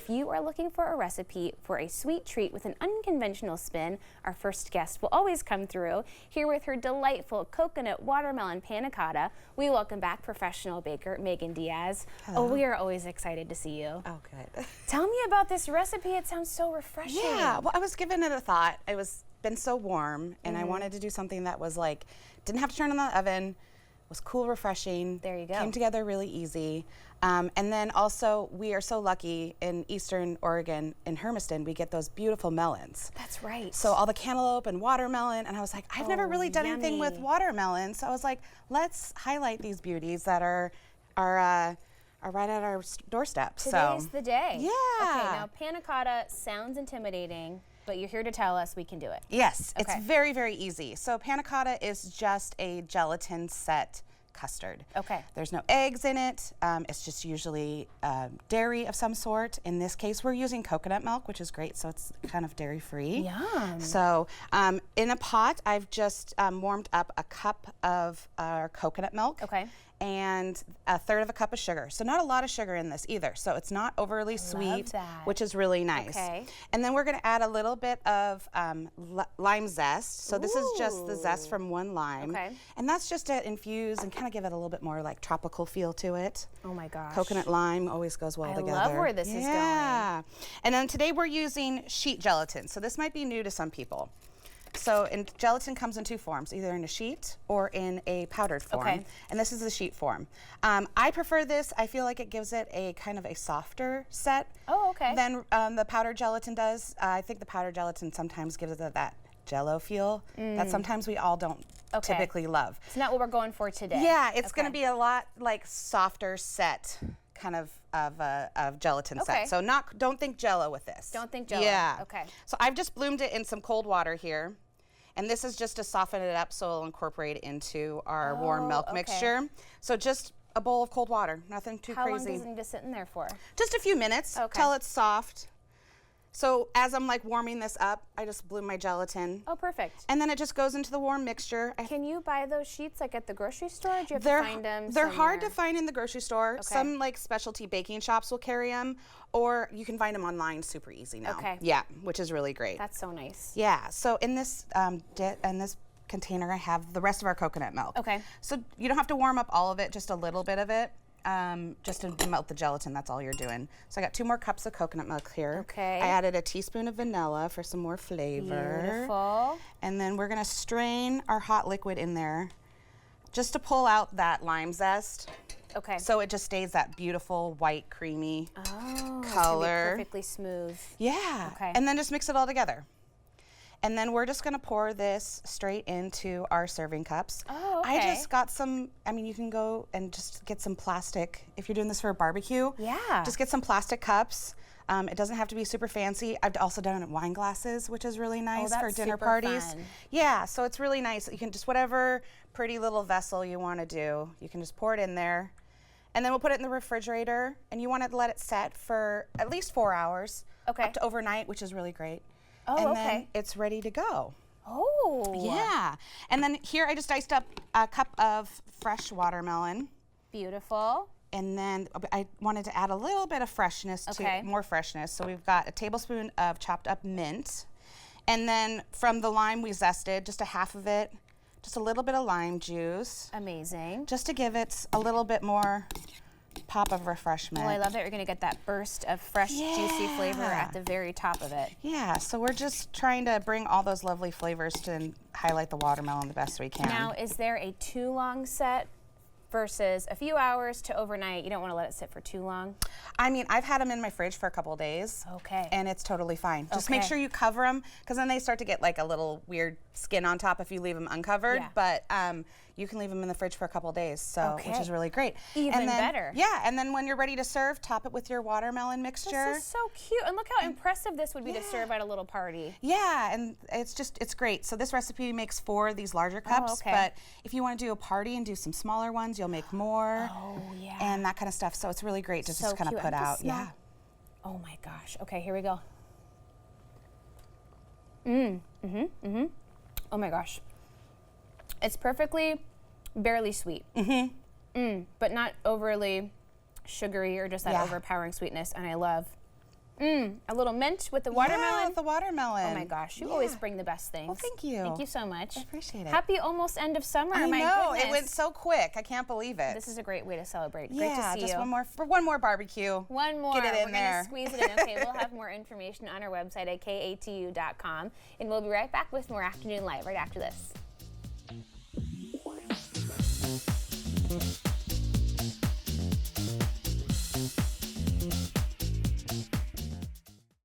If you are looking for a recipe for a sweet treat with an unconventional spin, our first guest will always come through. Here with her delightful coconut watermelon panna cotta, we welcome back professional baker Megan Diaz. Hello. Oh, we are always excited to see you. Oh, good. Tell me about this recipe. It sounds so refreshing. Yeah, well, I was giving it a thought. It was been so warm, and I wanted to do something that was like, didn't have to turn on the oven, was cool, refreshing. There you go. Came together really easy. And then also, we are so lucky in Eastern Oregon, in Hermiston, we get those beautiful melons. That's right. So all the cantaloupe and watermelon, and I was like, I've never really done anything with yummy. watermelon. So I was like, let's highlight these beauties that are right at our doorstep. Today's the day. Yeah. Okay, now panna cotta sounds intimidating, but you're here to tell us we can do it. Yes, Okay. it's very, very easy. So panna cotta is just a gelatin set custard. Okay. There's no eggs in it. It's just usually dairy of some sort. In this case, we're using coconut milk, which is great, so it's kind of dairy-free. Yum. So in a pot, I've just warmed up a cup of our coconut milk. Okay. And a third of a cup of sugar. So not a lot of sugar in this either. So it's not overly sweet, that. which is really nice. Okay. And then we're gonna add a little bit of lime zest. So this is just the zest from one lime. Okay. And that's just to infuse and kind of give it a little bit more like tropical feel to it. Oh my gosh. Coconut lime always goes well together. I love where this is going. Yeah. And then today we're using sheet gelatin. So this might be new to some people. So gelatin comes in two forms, either in a sheet or in a powdered form. Okay. And this is the sheet form. I prefer this. I feel like it gives it a kind of a softer set than the powdered gelatin does. I think the powdered gelatin sometimes gives it that jello feel that sometimes we all don't typically love. It's not what we're going for today. Yeah, it's going to be a lot like softer set kind of gelatin set. So don't think jello with this. Don't think jello. Yeah. Okay. So I've just bloomed it in some cold water here. And this is just to soften it up so it'll incorporate into our warm milk mixture. So just a bowl of cold water, nothing too crazy. How long does it need to sit in there for? Just a few minutes till it's soft. So as I'm like warming this up, I just bloom my gelatin. Oh, perfect. And then it just goes into the warm mixture. Can you buy those sheets like at the grocery store? Or do you have They're, to find them they're hard to somewhere? find in the grocery store. Okay. Some like specialty baking shops will carry them, or you can find them online super easy now. Okay. Yeah, which is really great. That's so nice. Yeah, so in this container I have the rest of our coconut milk. Okay. So you don't have to warm up all of it, just a little bit of it. Just to melt the gelatin, that's all you're doing. So I got 2 more cups of coconut milk here. Okay. I added a teaspoon of vanilla for some more flavor. Beautiful. And then we're gonna strain our hot liquid in there just to pull out that lime zest. Okay. So it just stays that beautiful white creamy Oh, it's gonna be color. perfectly smooth. Yeah. Okay. And then just mix it all together. And then we're just gonna pour this straight into our serving cups. Oh, I okay. just got some, you can go and just get some plastic, if you're doing this for a barbecue. Yeah. Just get some plastic cups. It doesn't have to be super fancy. I've also done it in wine glasses, which is really nice for that's dinner super parties. fun. Yeah, so it's really nice. You can just, whatever pretty little vessel you wanna do, you can just pour it in there. And then we'll put it in the refrigerator, and you wanna let it set for at least 4 hours. Okay. Up to overnight, which is really great. Oh, and okay. then it's ready to go. Oh. Yeah. And then here I just diced up a cup of fresh watermelon. Beautiful. And then I wanted to add a little bit of freshness Okay. more freshness. So we've got a tablespoon of chopped up mint. And then from the lime we zested, just a half of it, just a little bit of lime juice, Amazing. just to give it a little bit more pop of refreshment. Well, I love that you're going to get that burst of fresh, juicy flavor at the very top of it. Yeah, so we're just trying to bring all those lovely flavors to highlight the watermelon the best we can. Now, is there a too long set versus a few hours to overnight? You don't want to let it sit for too long? I've had them in my fridge for a couple of days. Okay. And it's totally fine. Just make Okay. sure you cover them, because then they start to get like a little weird skin on top if you leave them uncovered. Yeah. But you can leave them in the fridge for a couple of days, so which Okay. is really great. Even and then, better. Yeah, and then when you're ready to serve, top it with your watermelon mixture. This is so cute. And look how impressive this would be to serve at a little party. Yeah, and it's great. So this recipe makes 4 of these larger cups, okay. but if you want to do a party and do some smaller ones, you'll make more. Oh, yeah. And that kind of stuff. So it's really great to So just kind of cute. put And to out. smell. Yeah. Oh my gosh. Okay, here we go. Oh my gosh. It's perfectly barely sweet. But not overly sugary or just that Yeah. overpowering sweetness. And I love A little mint with the watermelon. Yeah, with the watermelon. Oh my gosh, you always bring the best things. Well, thank you. Thank you so much. I appreciate it. Happy almost end of summer. I my know, goodness. it went so quick. I can't believe it. This is a great way to celebrate. Great to see just you. one more barbecue. One more. Get it in We're there. We're going to squeeze it in. Okay, we'll have more information on our website at katu.com. And we'll be right back with more Afternoon Light right after this.